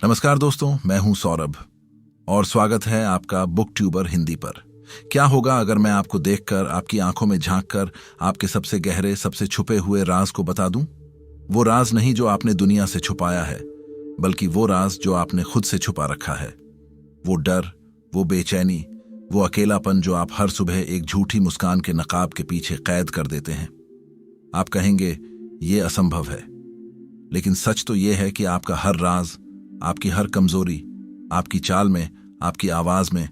नमस्कार दोस्तों, मैं हूं सौरभ और स्वागत है आपका बुक ट्यूबर हिंदी पर। क्या होगा अगर मैं आपको देखकर, आपकी आंखों में झांककर आपके सबसे गहरे, सबसे छुपे हुए राज को बता दूं? वो राज नहीं जो आपने दुनिया से छुपाया है, बल्कि वो राज जो आपने खुद से छुपा रखा है। वो डर, वो बेचैनी, वो अकेलापन जो आप हर सुबह एक झूठी मुस्कान के नकाब के पीछे कैद कर देते हैं। आप कहेंगे ये असंभव है, लेकिन सच तो ये है कि आपका हर राज, आपकी हर कमजोरी, आपकी चाल में, आपकी आवाज में,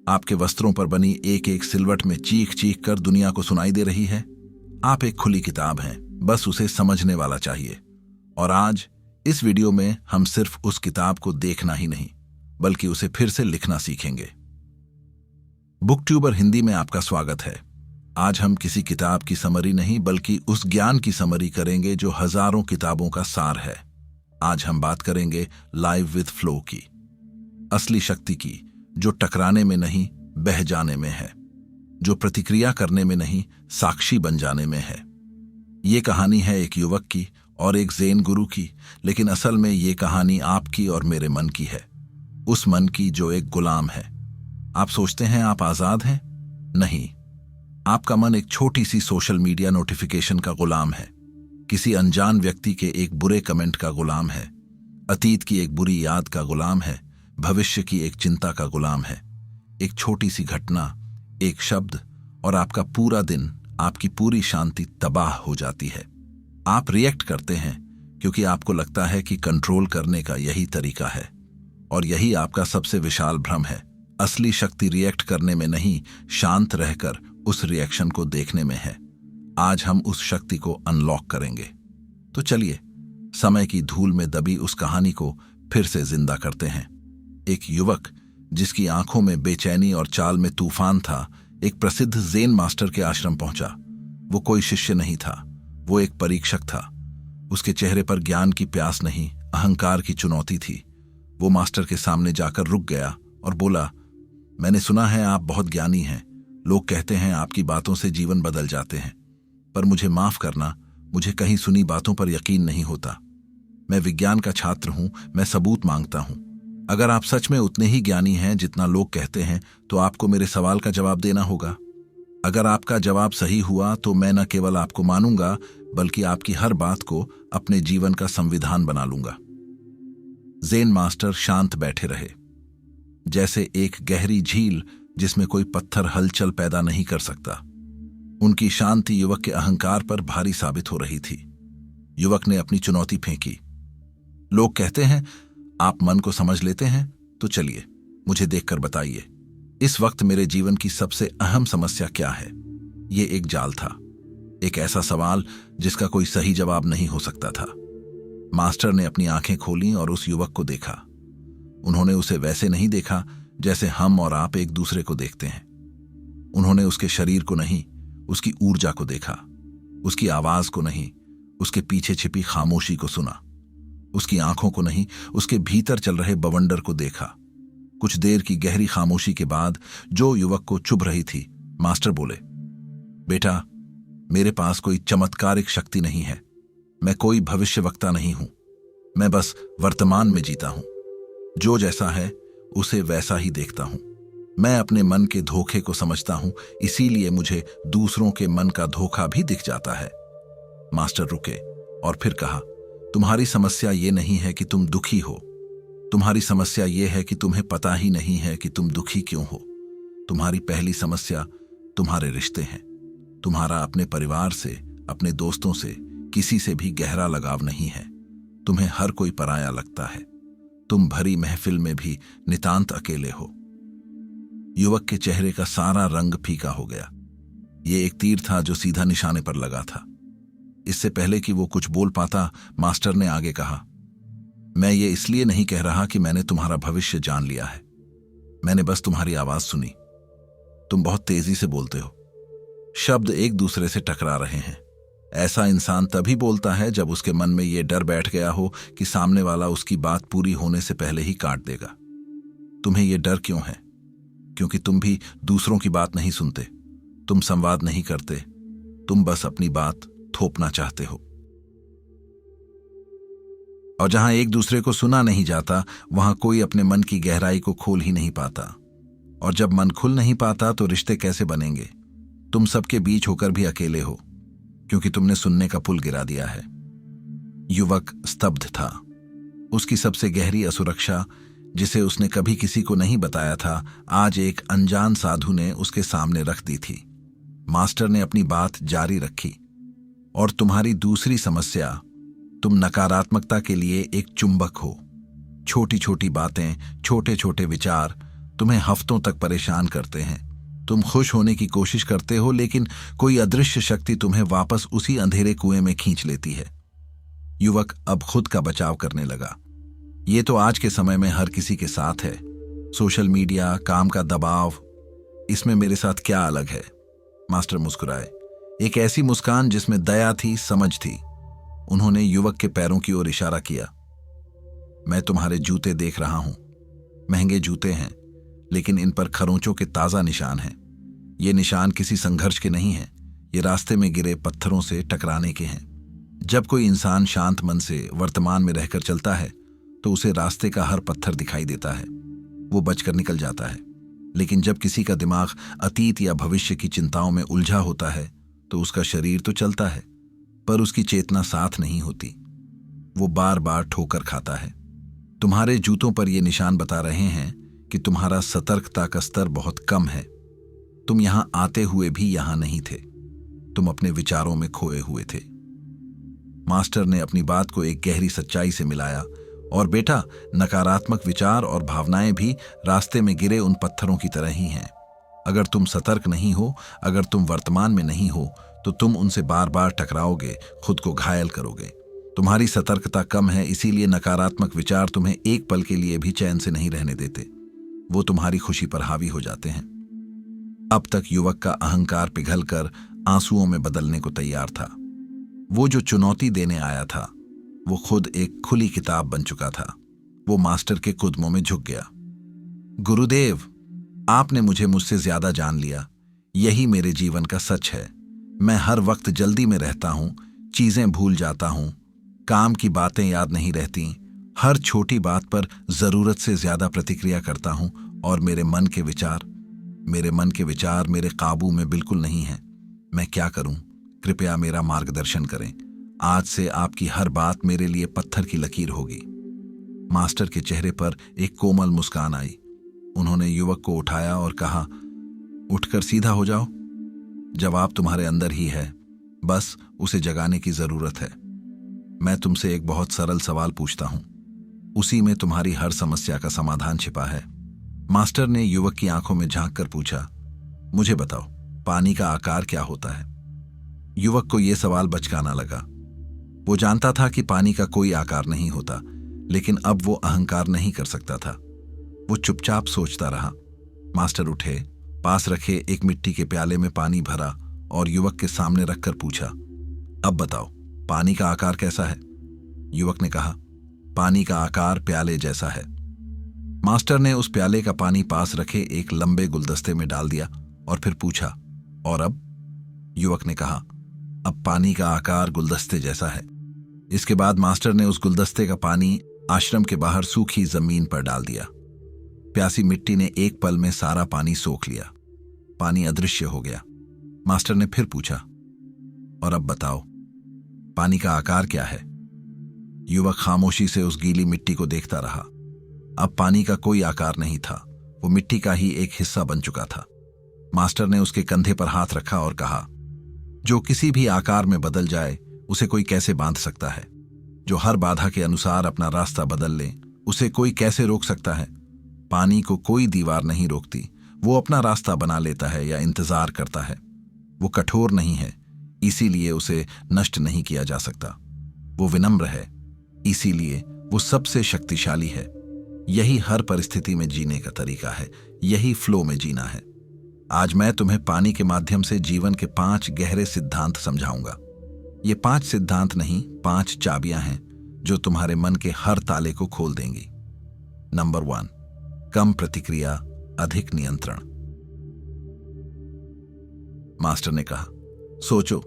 आपके वस्त्रों पर बनी एक एक सिलवट में चीख चीख कर दुनिया को सुनाई दे रही है। आप एक खुली किताब हैं, बस उसे समझने वाला चाहिए। और आज इस वीडियो में हम सिर्फ उस किताब को देखना ही नहीं, बल्कि उसे फिर से लिखना सीखेंगे। बुक ट्यूबर हिंदी में आपका स्वागत है। आज हम किसी किताब की समरी नहीं, बल्कि उस ज्ञान की समरी करेंगे जो हजारों किताबों का सार है। आज हम बात करेंगे लाइव विद फ्लो की, असली शक्ति की, जो टकराने में नहीं, बह जाने में है, जो प्रतिक्रिया करने में नहीं, साक्षी बन जाने में है। ये कहानी है एक युवक की और एक ज़ेन गुरु की, लेकिन असल में ये कहानी आपकी और मेरे मन की है। उस मन की जो एक गुलाम है। आप सोचते हैं आप आजाद हैं? नहीं, आपका मन एक छोटी सी सोशल मीडिया नोटिफिकेशन का गुलाम है, किसी अनजान व्यक्ति के एक बुरे कमेंट का गुलाम है, अतीत की एक बुरी याद का गुलाम है, भविष्य की एक चिंता का गुलाम है। एक छोटी सी घटना, एक शब्द, और आपका पूरा दिन, आपकी पूरी शांति तबाह हो जाती है। आप रिएक्ट करते हैं क्योंकि आपको लगता है कि कंट्रोल करने का यही तरीका है, और यही आपका सबसे विशाल भ्रम है। असली शक्ति रिएक्ट करने में नहीं, शांत रहकर उस रिएक्शन को देखने में है। आज हम उस शक्ति को अनलॉक करेंगे। तो चलिए समय की धूल में दबी उस कहानी को फिर से जिंदा करते हैं। एक युवक जिसकी आंखों में बेचैनी और चाल में तूफान था, एक प्रसिद्ध ज़ेन मास्टर के आश्रम पहुंचा। वो कोई शिष्य नहीं था, वो एक परीक्षक था। उसके चेहरे पर ज्ञान की प्यास नहीं, अहंकार की चुनौती थी। वो मास्टर के सामने जाकर रुक गया और बोला, मैंने सुना है आप बहुत ज्ञानी हैं। लोग कहते हैं आपकी बातों से जीवन बदल जाते हैं, पर मुझे माफ करना, मुझे कहीं सुनी बातों पर यकीन नहीं होता। मैं विज्ञान का छात्र हूं, मैं सबूत मांगता हूं। अगर आप सच में उतने ही ज्ञानी हैं जितना लोग कहते हैं, तो आपको मेरे सवाल का जवाब देना होगा। अगर आपका जवाब सही हुआ तो मैं न केवल आपको मानूंगा, बल्कि आपकी हर बात को अपने जीवन का संविधान बना लूंगा। ज़ेन मास्टर शांत बैठे रहे, जैसे एक गहरी झील जिसमें कोई पत्थर हलचल पैदा नहीं कर सकता। उनकी शांति युवक के अहंकार पर भारी साबित हो रही थी। युवक ने अपनी चुनौती फेंकी। लोग कहते हैं आप मन को समझ लेते हैं, तो चलिए मुझे देखकर बताइए, इस वक्त मेरे जीवन की सबसे अहम समस्या क्या है? ये एक जाल था, एक ऐसा सवाल जिसका कोई सही जवाब नहीं हो सकता था। मास्टर ने अपनी आंखें खोली और उस युवक को देखा। उन्होंने उसे वैसे नहीं देखा जैसे हम और आप एक दूसरे को देखते हैं। उन्होंने उसके शरीर को नहीं, उसकी ऊर्जा को देखा। उसकी आवाज को नहीं, उसके पीछे छिपी खामोशी को सुना। उसकी आंखों को नहीं, उसके भीतर चल रहे बवंडर को देखा। कुछ देर की गहरी खामोशी के बाद जो युवक को चुभ रही थी, मास्टर बोले, बेटा, मेरे पास कोई चमत्कारिक शक्ति नहीं है। मैं कोई भविष्यवक्ता नहीं हूं। मैं बस वर्तमान में जीता हूं। जो जैसा है उसे वैसा ही देखता हूं। मैं अपने मन के धोखे को समझता हूं, इसीलिए मुझे दूसरों के मन का धोखा भी दिख जाता है। मास्टर रुके और फिर कहा, तुम्हारी समस्या ये नहीं है कि तुम दुखी हो। तुम्हारी समस्या ये है कि तुम्हें पता ही नहीं है कि तुम दुखी क्यों हो। तुम्हारी पहली समस्या तुम्हारे रिश्ते हैं। तुम्हारा अपने परिवार से, अपने दोस्तों से, किसी से भी गहरा लगाव नहीं है। तुम्हें हर कोई पराया लगता है। तुम भरी महफिल में भी नितांत अकेले हो। युवक के चेहरे का सारा रंग फीका हो गया। ये एक तीर था जो सीधा निशाने पर लगा था। इससे पहले कि वो कुछ बोल पाता, मास्टर ने आगे कहा, मैं ये इसलिए नहीं कह रहा कि मैंने तुम्हारा भविष्य जान लिया है। मैंने बस तुम्हारी आवाज सुनी। तुम बहुत तेजी से बोलते हो। शब्द एक दूसरे से टकरा रहे हैं। ऐसा इंसान तभी बोलता है जब उसके मन में ये डर बैठ गया हो कि सामने वाला उसकी बात पूरी होने से पहले ही काट देगा। तुम्हें यह डर क्यों है? क्योंकि तुम भी दूसरों की बात नहीं सुनते। तुम संवाद नहीं करते। तुम बस अपनी बात थोपना चाहते हो। और जहां एक दूसरे को सुना नहीं जाता, वहां कोई अपने मन की गहराई को खोल ही नहीं पाता। और जब मन खुल नहीं पाता तो रिश्ते कैसे बनेंगे? तुम सबके बीच होकर भी अकेले हो, क्योंकि तुमने सुनने का पुल गिरा दिया है। युवक स्तब्ध था। उसकी सबसे गहरी असुरक्षा, जिसे उसने कभी किसी को नहीं बताया था, आज एक अनजान साधु ने उसके सामने रख दी थी। मास्टर ने अपनी बात जारी रखी। और तुम्हारी दूसरी समस्या, तुम नकारात्मकता के लिए एक चुंबक हो। छोटी छोटी बातें, छोटे छोटे विचार तुम्हें हफ्तों तक परेशान करते हैं। तुम खुश होने की कोशिश करते हो, लेकिन कोई अदृश्य शक्ति तुम्हें वापस उसी अंधेरे कुएं में खींच लेती है। युवक अब खुद का बचाव करने लगा। ये तो आज के समय में हर किसी के साथ है। सोशल मीडिया, काम का दबाव, इसमें मेरे साथ क्या अलग है? मास्टर मुस्कुराए, एक ऐसी मुस्कान जिसमें दया थी, समझ थी। उन्होंने युवक के पैरों की ओर इशारा किया। मैं तुम्हारे जूते देख रहा हूं। महंगे जूते हैं, लेकिन इन पर खरोंचों के ताजा निशान हैं। ये निशान किसी संघर्ष के नहीं हैं, ये रास्ते में गिरे पत्थरों से टकराने के हैं। जब कोई इंसान शांत मन से वर्तमान में रहकर चलता है, तो उसे रास्ते का हर पत्थर दिखाई देता है, वो बचकर निकल जाता है। लेकिन जब किसी का दिमाग अतीत या भविष्य की चिंताओं में उलझा होता है, तो उसका शरीर तो चलता है, पर उसकी चेतना साथ नहीं होती। वो बार बार ठोकर खाता है। तुम्हारे जूतों पर ये निशान बता रहे हैं कि तुम्हारा सतर्कता का स्तर बहुत कम है। तुम यहां आते हुए भी यहां नहीं थे, तुम अपने विचारों में खोए हुए थे। मास्टर ने अपनी बात को एक गहरी सच्चाई से मिलाया। और बेटा, नकारात्मक विचार और भावनाएं भी रास्ते में गिरे उन पत्थरों की तरह ही हैं। अगर तुम सतर्क नहीं हो, अगर तुम वर्तमान में नहीं हो, तो तुम उनसे बार बार टकराओगे, खुद को घायल करोगे। तुम्हारी सतर्कता कम है, इसीलिए नकारात्मक विचार तुम्हें एक पल के लिए भी चैन से नहीं रहने देते। वो तुम्हारी खुशी पर हावी हो जाते हैं। अब तक युवक का अहंकार पिघलकर आंसुओं में बदलने को तैयार था। वो जो चुनौती देने आया था, वो खुद एक खुली किताब बन चुका था। वो मास्टर के कदमों में झुक गया। गुरुदेव, आपने मुझसे ज्यादा जान लिया। यही मेरे जीवन का सच है। मैं हर वक्त जल्दी में रहता हूं, चीजें भूल जाता हूं, काम की बातें याद नहीं रहती, हर छोटी बात पर जरूरत से ज्यादा प्रतिक्रिया करता हूं, और मेरे मन के विचार मेरे काबू में बिल्कुल नहीं हैं। मैं क्या करूं? कृपया मेरा मार्गदर्शन करें। आज से आपकी हर बात मेरे लिए पत्थर की लकीर होगी। मास्टर के चेहरे पर एक कोमल मुस्कान आई। उन्होंने युवक को उठाया और कहा, उठकर सीधा हो जाओ। जवाब तुम्हारे अंदर ही है, बस उसे जगाने की जरूरत है। मैं तुमसे एक बहुत सरल सवाल पूछता हूं, उसी में तुम्हारी हर समस्या का समाधान छिपा है। मास्टर ने युवक की आंखों में झांक कर पूछा, मुझे बताओ, पानी का आकार क्या होता है? युवक को यह सवाल बचकाना लगा। वो जानता था कि पानी का कोई आकार नहीं होता, लेकिन अब वो अहंकार नहीं कर सकता था। वो चुपचाप सोचता रहा। मास्टर उठे, पास रखे एक मिट्टी के प्याले में पानी भरा और युवक के सामने रखकर पूछा, अब बताओ, पानी का आकार कैसा है? युवक ने कहा, पानी का आकार प्याले जैसा है। मास्टर ने उस प्याले का पानी पास रखे एक लंबे गुलदस्ते में डाल दिया और फिर पूछा, और अब? युवक ने कहा, अब पानी का आकार गुलदस्ते जैसा है। इसके बाद मास्टर ने उस गुलदस्ते का पानी आश्रम के बाहर सूखी जमीन पर डाल दिया। प्यासी मिट्टी ने एक पल में सारा पानी सोख लिया। पानी अदृश्य हो गया। मास्टर ने फिर पूछा, और अब बताओ, पानी का आकार क्या है? युवक खामोशी से उस गीली मिट्टी को देखता रहा। अब पानी का कोई आकार नहीं था, वो मिट्टी का ही एक हिस्सा बन चुका था। मास्टर ने उसके कंधे पर हाथ रखा और कहा, जो किसी भी आकार में बदल जाए, उसे कोई कैसे बांध सकता है? जो हर बाधा के अनुसार अपना रास्ता बदल ले, उसे कोई कैसे रोक सकता है? पानी को कोई दीवार नहीं रोकती, वो अपना रास्ता बना लेता है या इंतजार करता है। वो कठोर नहीं है, इसीलिए उसे नष्ट नहीं किया जा सकता। वो विनम्र है, इसीलिए वो सबसे शक्तिशाली है। यही हर परिस्थिति में जीने का तरीका है, यही फ्लो में जीना है। आज मैं तुम्हें पानी के माध्यम से जीवन के 5 गहरे सिद्धांत समझाऊंगा। ये 5 सिद्धांत नहीं, 5 चाबियां हैं जो तुम्हारे मन के हर ताले को खोल देंगी। नंबर 1, कम प्रतिक्रिया, अधिक नियंत्रण। मास्टर ने कहा, सोचो,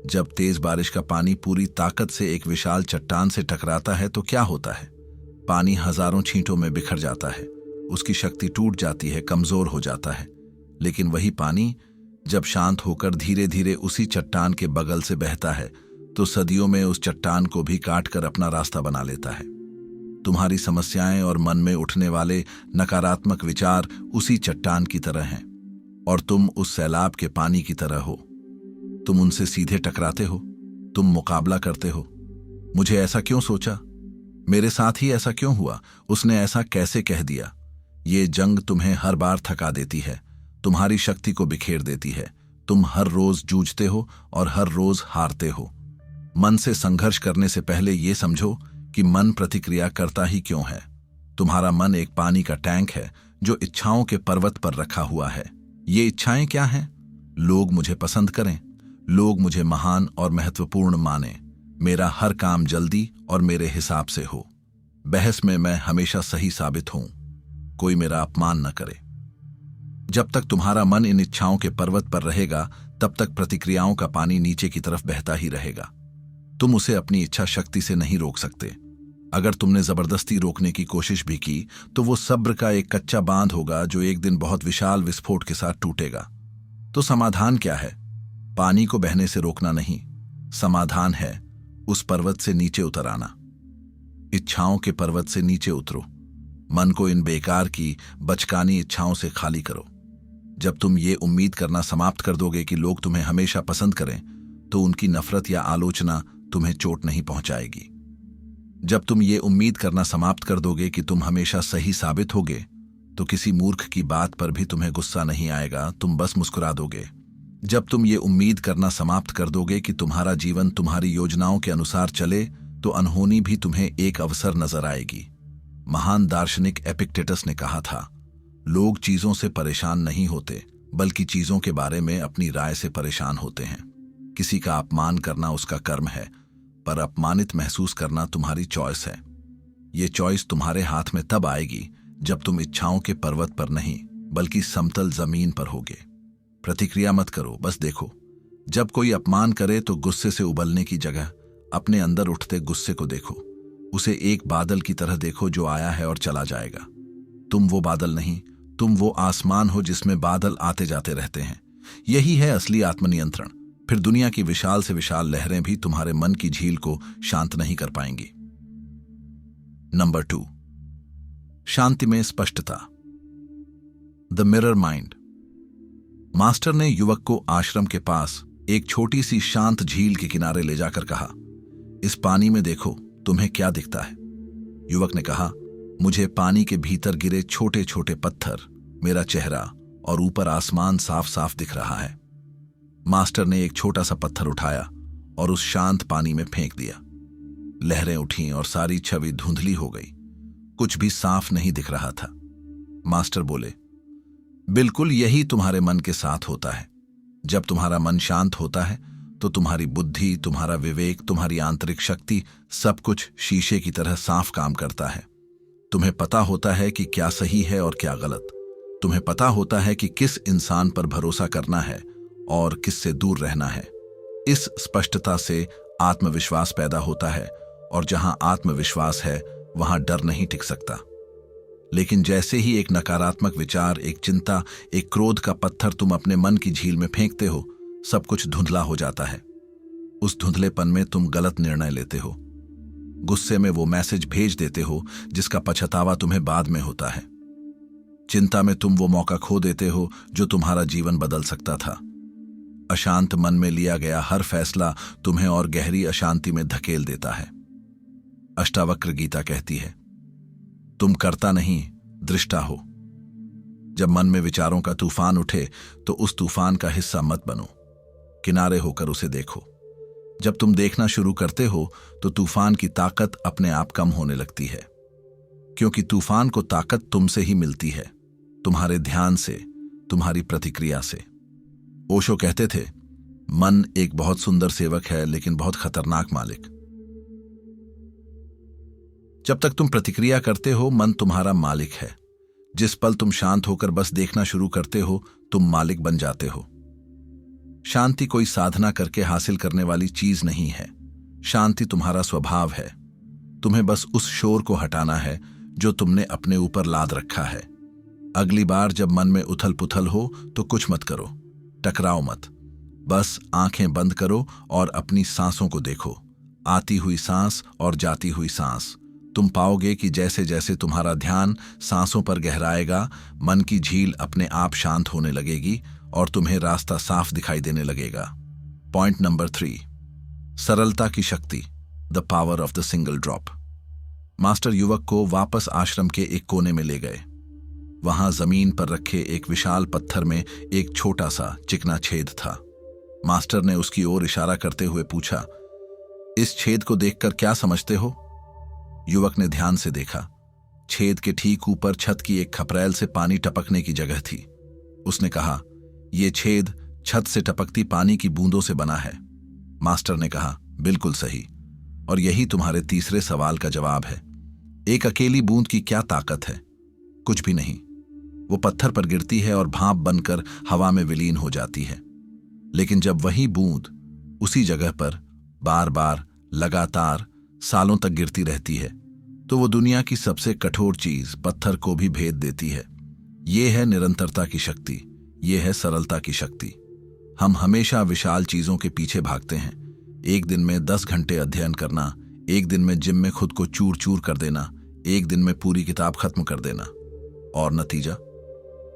जब तेज बारिश का पानी पूरी ताकत से एक विशाल चट्टान से टकराता है तो क्या होता है? पानी हजारों छींटों में बिखर जाता है, उसकी शक्ति टूट जाती है, कमजोर हो जाता है। लेकिन वही पानी जब शांत होकर धीरे धीरे उसी चट्टान के बगल से बहता है तो सदियों में उस चट्टान को भी काट कर अपना रास्ता बना लेता है। तुम्हारी समस्याएं और मन में उठने वाले नकारात्मक विचार उसी चट्टान की तरह हैं और तुम उस सैलाब के पानी की तरह हो। तुम उनसे सीधे टकराते हो, तुम मुकाबला करते हो। मुझे ऐसा क्यों सोचा? मेरे साथ ही ऐसा क्यों हुआ? उसने ऐसा कैसे कह दिया? ये जंग तुम्हें हर बार थका देती है, तुम्हारी शक्ति को बिखेर देती है। तुम हर रोज जूझते हो और हर रोज हारते हो। मन से संघर्ष करने से पहले ये समझो कि मन प्रतिक्रिया करता ही क्यों है। तुम्हारा मन एक पानी का टैंक है जो इच्छाओं के पर्वत पर रखा हुआ है। ये इच्छाएं क्या हैं? लोग मुझे पसंद करें, लोग मुझे महान और महत्वपूर्ण माने, मेरा हर काम जल्दी और मेरे हिसाब से हो, बहस में मैं हमेशा सही साबित हूं, कोई मेरा अपमान न करे। जब तक तुम्हारा मन इन इच्छाओं के पर्वत पर रहेगा तब तक प्रतिक्रियाओं का पानी नीचे की तरफ बहता ही रहेगा। तुम उसे अपनी इच्छा शक्ति से नहीं रोक सकते। अगर तुमने जबरदस्ती रोकने की कोशिश भी की तो वो सब्र का एक कच्चा बांध होगा जो एक दिन बहुत विशाल विस्फोट के साथ टूटेगा। तो समाधान क्या है? पानी को बहने से रोकना नहीं, समाधान है उस पर्वत से नीचे उतर आना। इच्छाओं के पर्वत से नीचे उतरो, मन को इन बेकार की बचकानी इच्छाओं से खाली करो। जब तुम ये उम्मीद करना समाप्त कर दोगे कि लोग तुम्हें हमेशा पसंद करें तो उनकी नफरत या आलोचना तुम्हें चोट नहीं पहुंचाएगी। जब तुम ये उम्मीद करना समाप्त कर दोगे कि तुम हमेशा सही साबित होगे तो किसी मूर्ख की बात पर भी तुम्हें गुस्सा नहीं आएगा, तुम बस मुस्कुरा दोगे। जब तुम ये उम्मीद करना समाप्त कर दोगे कि तुम्हारा जीवन तुम्हारी योजनाओं के अनुसार चले तो अनहोनी भी तुम्हें एक अवसर नजर आएगी। महान दार्शनिक एपिक्टेटस ने कहा था, लोग चीजों से परेशान नहीं होते बल्कि चीजों के बारे में अपनी राय से परेशान होते हैं। किसी का अपमान करना उसका कर्म है, पर अपमानित महसूस करना तुम्हारी चॉइस है। ये चॉइस तुम्हारे हाथ में तब आएगी जब तुम इच्छाओं के पर्वत पर नहीं बल्कि समतल जमीन पर होगे। प्रतिक्रिया मत करो, बस देखो। जब कोई अपमान करे तो गुस्से से उबलने की जगह अपने अंदर उठते गुस्से को देखो। उसे एक बादल की तरह देखो जो आया है और चला जाएगा। तुम वो बादल नहीं, तुम वो आसमान हो जिसमें बादल आते जाते रहते हैं। यही है असली आत्मनियंत्रण। फिर दुनिया की विशाल से विशाल लहरें भी तुम्हारे मन की झील को शांत नहीं कर पाएंगी। नंबर 2, शांति में स्पष्टता। The mirror mind. मास्टर ने युवक को आश्रम के पास एक छोटी सी शांत झील के किनारे ले जाकर कहा, इस पानी में देखो, तुम्हें क्या दिखता है? युवक ने कहा, मुझे पानी के भीतर गिरे छोटे छोटे पत्थर, मेरा चेहरा और ऊपर आसमान साफ साफ दिख रहा है। मास्टर ने एक छोटा सा पत्थर उठाया और उस शांत पानी में फेंक दिया। लहरें उठीं और सारी छवि धुंधली हो गई, कुछ भी साफ नहीं दिख रहा था। मास्टर बोले, बिल्कुल यही तुम्हारे मन के साथ होता है। जब तुम्हारा मन शांत होता है तो तुम्हारी बुद्धि, तुम्हारा विवेक, तुम्हारी आंतरिक शक्ति, सब कुछ शीशे की तरह साफ काम करता है। तुम्हें पता होता है कि क्या सही है और क्या गलत। तुम्हें पता होता है कि किस इंसान पर भरोसा करना है और किससे दूर रहना है। इस स्पष्टता से आत्मविश्वास पैदा होता है और जहां आत्मविश्वास है वहां डर नहीं टिक सकता। लेकिन जैसे ही एक नकारात्मक विचार, एक चिंता, एक क्रोध का पत्थर तुम अपने मन की झील में फेंकते हो, सब कुछ धुंधला हो जाता है। उस धुंधलेपन में तुम गलत निर्णय लेते हो, गुस्से में वो मैसेज भेज देते हो जिसका पछतावा तुम्हें बाद में होता है। चिंता में तुम वो मौका खो देते हो जो तुम्हारा जीवन बदल सकता था। अशांत मन में लिया गया हर फैसला तुम्हें और गहरी अशांति में धकेल देता है। अष्टावक्र गीता कहती है, तुम कर्ता नहीं दृष्टा हो। जब मन में विचारों का तूफान उठे तो उस तूफान का हिस्सा मत बनो, किनारे होकर उसे देखो। जब तुम देखना शुरू करते हो तो तूफान की ताकत अपने आप कम होने लगती है, क्योंकि तूफान को ताकत तुमसे ही मिलती है, तुम्हारे ध्यान से, तुम्हारी प्रतिक्रिया से। ओशो कहते थे, मन एक बहुत सुंदर सेवक है लेकिन बहुत खतरनाक मालिक। जब तक तुम प्रतिक्रिया करते हो मन तुम्हारा मालिक है। जिस पल तुम शांत होकर बस देखना शुरू करते हो तुम मालिक बन जाते हो। शांति कोई साधना करके हासिल करने वाली चीज नहीं है। शांति तुम्हारा स्वभाव है। तुम्हें बस उस शोर को हटाना है जो तुमने अपने ऊपर लाद रखा है। अगली बार जब मन में उथल पुथल हो तो कुछ मत करो, टकराओ मत। बस आंखें बंद करो और अपनी सांसों को देखो, आती हुई सांस और जाती हुई सांस। तुम पाओगे कि जैसे जैसे तुम्हारा ध्यान सांसों पर गहराएगा, मन की झील अपने आप शांत होने लगेगी और तुम्हें रास्ता साफ दिखाई देने लगेगा। पॉइंट नंबर 3, सरलता की शक्ति, the power of the single drop. Master युवक को वापस आश्रम के एक कोने में ले गए। वहां जमीन पर रखे एक विशाल पत्थर में एक छोटा सा चिकना छेद था। मास्टर ने उसकी ओर इशारा करते हुए पूछा, इस छेद को देखकर क्या समझते हो? युवक ने ध्यान से देखा। छेद के ठीक ऊपर छत की एक खपरेल से पानी टपकने की जगह थी। उसने कहा, यह छेद छत से टपकती पानी की बूंदों से बना है। मास्टर ने कहा, बिल्कुल सही, और यही तुम्हारे तीसरे सवाल का जवाब है। एक अकेली बूंद की क्या ताकत है? कुछ भी नहीं। वो पत्थर पर गिरती है और भाप बनकर हवा में विलीन हो जाती है। लेकिन जब वही बूंद उसी जगह पर बार बार लगातार सालों तक गिरती रहती है तो वो दुनिया की सबसे कठोर चीज पत्थर को भी भेद देती है। ये है निरंतरता की शक्ति, ये है सरलता की शक्ति। हम हमेशा विशाल चीजों के पीछे भागते हैं। एक दिन में 10 घंटे अध्ययन करना, एक दिन में जिम में खुद को चूर चूर कर देना, एक दिन में पूरी किताब खत्म कर देना, और नतीजा?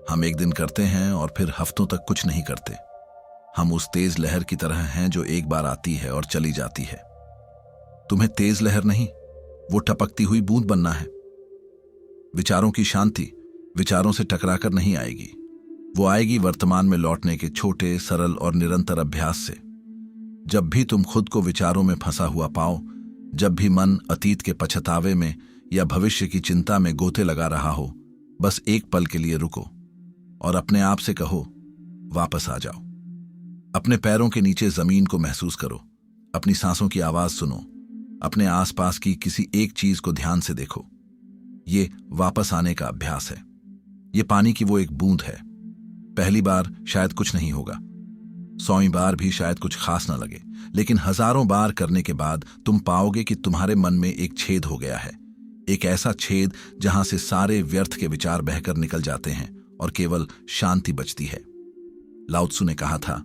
हम एक दिन करते हैं और फिर हफ्तों तक कुछ नहीं करते। हम उस तेज लहर की तरह हैं जो एक बार आती है और चली जाती है। तुम्हें तेज लहर नहीं, वो टपकती हुई बूंद बनना है। विचारों की शांति विचारों से टकराकर नहीं आएगी, वो आएगी वर्तमान में लौटने के छोटे, सरल और निरंतर अभ्यास से। जब भी तुम खुद को विचारों में फंसा हुआ पाओ, जब भी मन अतीत के पछतावे में या भविष्य की चिंता में गोते लगा रहा हो, बस एक पल के लिए रुको और अपने आप से कहो, वापस आ जाओ। अपने पैरों के नीचे जमीन को महसूस करो, अपनी सांसों की आवाज सुनो, अपने आसपास की किसी एक चीज को ध्यान से देखो। ये वापस आने का अभ्यास है। ये पानी की वो एक बूंद है। पहली बार शायद कुछ नहीं होगा, 100वीं बार भी शायद कुछ खास ना लगे, लेकिन हजारों बार करने के बाद तुम पाओगे कि तुम्हारे मन में एक छेद हो गया है। एक ऐसा छेद जहां से सारे व्यर्थ के विचार बहकर निकल जाते हैं और केवल शांति बचती है। लाओ त्सु ने कहा था,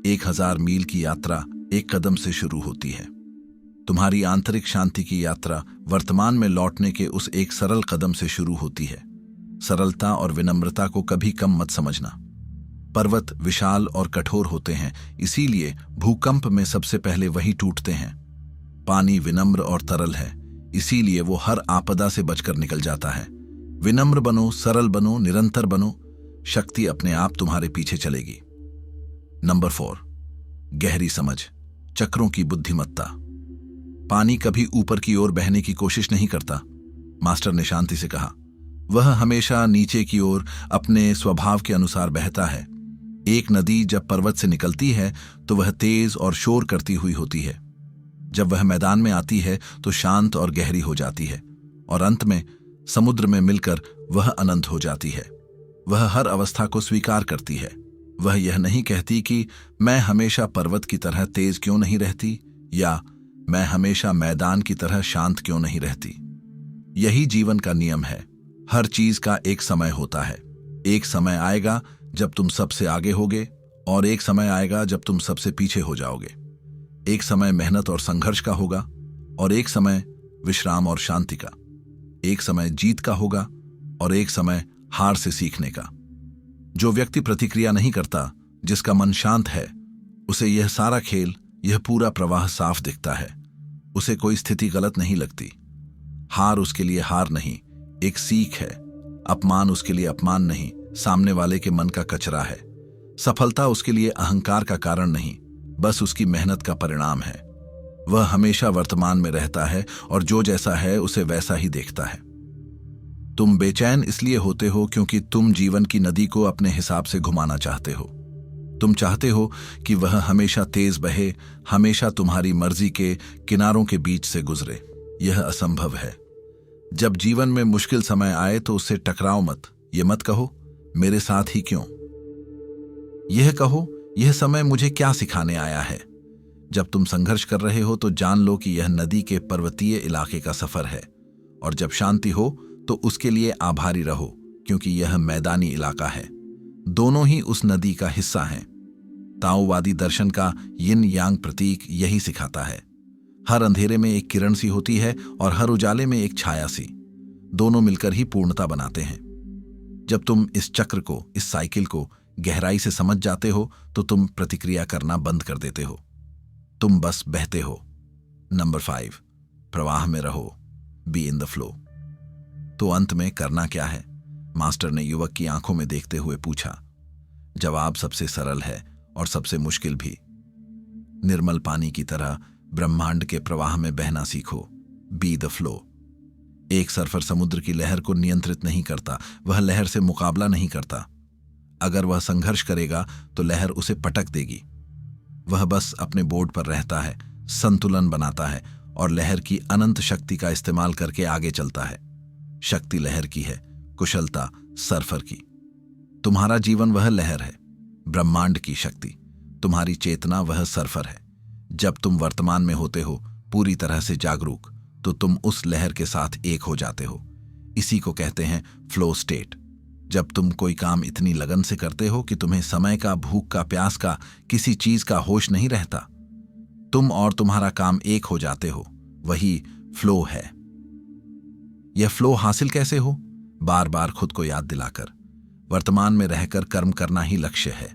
1000 मील की यात्रा एक कदम से शुरू होती है। तुम्हारी आंतरिक शांति की यात्रा वर्तमान में लौटने के उस एक सरल कदम से शुरू होती है। सरलता और विनम्रता को कभी कम मत समझना। पर्वत विशाल और कठोर होते हैं, इसीलिए भूकंप में सबसे पहले वही टूटते हैं। पानी विनम्र और तरल है, इसीलिए वो हर आपदा से बचकर निकल जाता है। विनम्र बनो, सरल बनो, निरंतर बनो, शक्ति अपने आप तुम्हारे पीछे चलेगी। नंबर 4, गहरी समझ, चक्रों की बुद्धिमत्ता। पानी कभी ऊपर की ओर बहने की कोशिश नहीं करता, मास्टर ने शांति से कहा। वह हमेशा नीचे की ओर अपने स्वभाव के अनुसार बहता है। एक नदी जब पर्वत से निकलती है तो वह तेज और शोर करती हुई होती है। जब वह मैदान में आती है तो शांत और गहरी हो जाती है, और अंत में समुद्र में मिलकर वह अनंत हो जाती है। वह हर अवस्था को स्वीकार करती है। वह यह नहीं कहती कि मैं हमेशा पर्वत की तरह तेज क्यों नहीं रहती, या मैं हमेशा मैदान की तरह शांत क्यों नहीं रहती। यही जीवन का नियम है। हर चीज का एक समय होता है। एक समय आएगा जब तुम सबसे आगे होगे, और एक समय आएगा जब तुम सबसे पीछे हो जाओगे। एक समय मेहनत और संघर्ष का होगा, और एक समय विश्राम और शांति का। एक समय जीत का होगा, और एक समय हार से सीखने का। जो व्यक्ति प्रतिक्रिया नहीं करता, जिसका मन शांत है, उसे यह सारा खेल, यह पूरा प्रवाह साफ दिखता है। उसे कोई स्थिति गलत नहीं लगती। हार उसके लिए हार नहीं, एक सीख है। अपमान उसके लिए अपमान नहीं, सामने वाले के मन का कचरा है। सफलता उसके लिए अहंकार का कारण नहीं, बस उसकी मेहनत का परिणाम है। वह हमेशा वर्तमान में रहता है और जो जैसा है उसे वैसा ही देखता है। तुम बेचैन इसलिए होते हो क्योंकि तुम जीवन की नदी को अपने हिसाब से घुमाना चाहते हो। तुम चाहते हो कि वह हमेशा तेज बहे, हमेशा तुम्हारी मर्जी के किनारों के बीच से गुजरे। यह असंभव है। जब जीवन में मुश्किल समय आए तो उससे टकराओ मत। ये मत कहो मेरे साथ ही क्यों, यह कहो यह समय मुझे क्या सिखाने आया है? जब तुम संघर्ष कर रहे हो तो जान लो कि यह नदी के पर्वतीय इलाके का सफर है, और जब शांति हो तो उसके लिए आभारी रहो, क्योंकि यह मैदानी इलाका है। दोनों ही उस नदी का हिस्सा हैं। ताओवादी दर्शन का यिन यांग प्रतीक यही सिखाता है। हर अंधेरे में एक किरण सी होती है और हर उजाले में एक छाया सी। दोनों मिलकर ही पूर्णता बनाते हैं। जब तुम इस चक्र को, इस साइकिल को गहराई से समझ जाते हो तो तुम प्रतिक्रिया करना बंद कर देते हो। तुम बस बहते हो। नंबर 5, प्रवाह में रहो, बी इन द फ्लो। तो अंत में करना क्या है? मास्टर ने युवक की आंखों में देखते हुए पूछा। जवाब सबसे सरल है और सबसे मुश्किल भी। निर्मल पानी की तरह ब्रह्मांड के प्रवाह में बहना सीखो, बी द फ्लो। एक सर्फर समुद्र की लहर को नियंत्रित नहीं करता, वह लहर से मुकाबला नहीं करता। अगर वह संघर्ष करेगा तो लहर उसे पटक देगी। वह बस अपने बोर्ड पर रहता है, संतुलन बनाता है और लहर की अनंत शक्ति का इस्तेमाल करके आगे चलता है। शक्ति लहर की है, कुशलता सर्फर की। तुम्हारा जीवन वह लहर है, ब्रह्मांड की शक्ति। तुम्हारी चेतना वह सर्फर है। जब तुम वर्तमान में होते हो, पूरी तरह से जागरूक, तो तुम उस लहर के साथ एक हो जाते हो। इसी को कहते हैं फ्लो स्टेट। जब तुम कोई काम इतनी लगन से करते हो कि तुम्हें समय का, भूख का, प्यास का, किसी चीज का होश नहीं रहता, तुम और तुम्हारा काम एक हो जाते हो, वही फ्लो है। यह फ्लो हासिल कैसे हो? बार बार खुद को याद दिलाकर, वर्तमान में रहकर कर्म करना ही लक्ष्य है।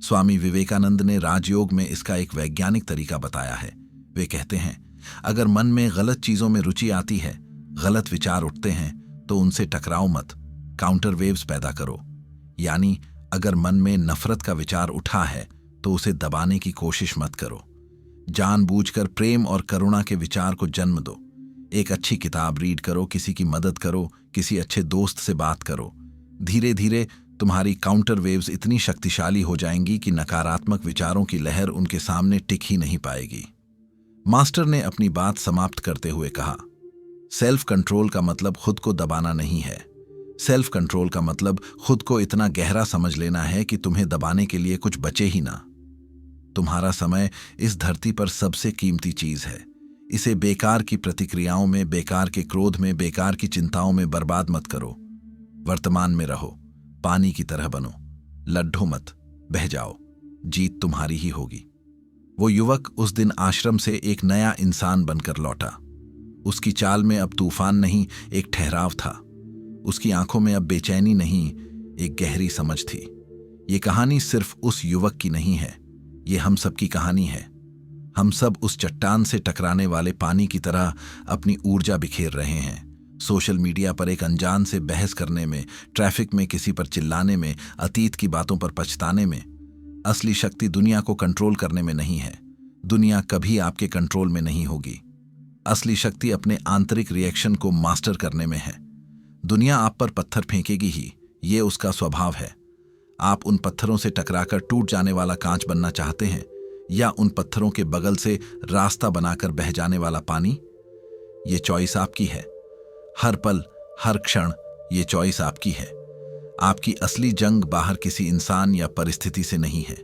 स्वामी विवेकानंद ने राजयोग में इसका एक वैज्ञानिक तरीका बताया है। वे कहते हैं, अगर मन में गलत चीजों में रुचि आती है, गलत विचार उठते हैं, तो उनसे टकराओ मत, काउंटर वेव्स पैदा करो। यानी अगर मन में नफरत का विचार उठा है तो उसे दबाने की कोशिश मत करो। जानबूझकर प्रेम और करुणा के विचार को जन्म दो। एक अच्छी किताब रीड करो, किसी की मदद करो, किसी अच्छे दोस्त से बात करो। धीरे धीरे तुम्हारी काउंटर वेव्स इतनी शक्तिशाली हो जाएंगी कि नकारात्मक विचारों की लहर उनके सामने टिक ही नहीं पाएगी। मास्टर ने अपनी बात समाप्त करते हुए कहा, सेल्फ कंट्रोल का मतलब खुद को दबाना नहीं है। सेल्फ कंट्रोल का मतलब खुद को इतना गहरा समझ लेना है कि तुम्हें दबाने के लिए कुछ बचे ही ना। तुम्हारा समय इस धरती पर सबसे कीमती चीज है। इसे बेकार की प्रतिक्रियाओं में, बेकार के क्रोध में, बेकार की चिंताओं में बर्बाद मत करो। वर्तमान में रहो, पानी की तरह बनो, लड्ढो मत, बह जाओ। जीत तुम्हारी ही होगी। वो युवक उस दिन आश्रम से एक नया इंसान बनकर लौटा। उसकी चाल में अब तूफान नहीं, एक ठहराव था। उसकी आंखों में अब बेचैनी नहीं, एक गहरी समझ थी। ये कहानी सिर्फ उस युवक की नहीं है, ये हम सब की कहानी है। हम सब उस चट्टान से टकराने वाले पानी की तरह अपनी ऊर्जा बिखेर रहे हैं। सोशल मीडिया पर एक अनजान से बहस करने में, ट्रैफिक में किसी पर चिल्लाने में, अतीत की बातों पर पछताने में। असली शक्ति दुनिया को कंट्रोल करने में नहीं है। दुनिया कभी आपके कंट्रोल में नहीं होगी। असली शक्ति अपने आंतरिक रिएक्शन को मास्टर करने में है। दुनिया आप पर पत्थर फेंकेगी ही, ये उसका स्वभाव है। आप उन पत्थरों से टकराकर टूट जाने वाला कांच बनना चाहते हैं, या उन पत्थरों के बगल से रास्ता बनाकर बह जाने वाला पानी? ये चॉइस आपकी है। हर पल, हर क्षण ये चॉइस आपकी है। आपकी असली जंग बाहर किसी इंसान या परिस्थिति से नहीं है।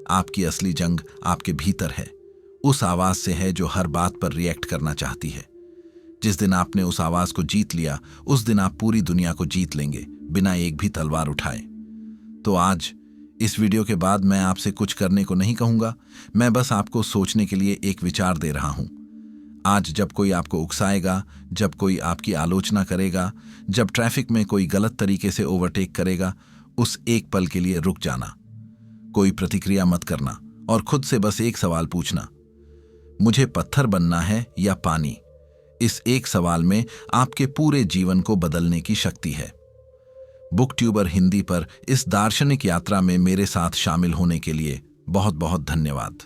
आपकी असली जंग आपके भीतर है। उस आवाज से है जो हर बात पर रिएक्ट करना चाहती है। जिस दिन आपने उस आवाज को जीत लिया, उस दिन आप पूरी दुनिया को जीत लेंगे, बिना एक भी तलवार उठाए। तो आज इस वीडियो के बाद मैं आपसे कुछ करने को नहीं कहूंगा, मैं बस आपको सोचने के लिए एक विचार दे रहा हूं। आज जब कोई आपको उकसाएगा, जब कोई आपकी आलोचना करेगा, जब ट्रैफिक में कोई गलत तरीके से ओवरटेक करेगा, उस एक पल के लिए रुक जाना। कोई प्रतिक्रिया मत करना और खुद से बस एक सवाल पूछना, मुझे पत्थर बनना है या पानी? इस एक सवाल में आपके पूरे जीवन को बदलने की शक्ति है। बुक ट्यूबर हिंदी पर इस दार्शनिक यात्रा में मेरे साथ शामिल होने के लिए बहुत बहुत धन्यवाद।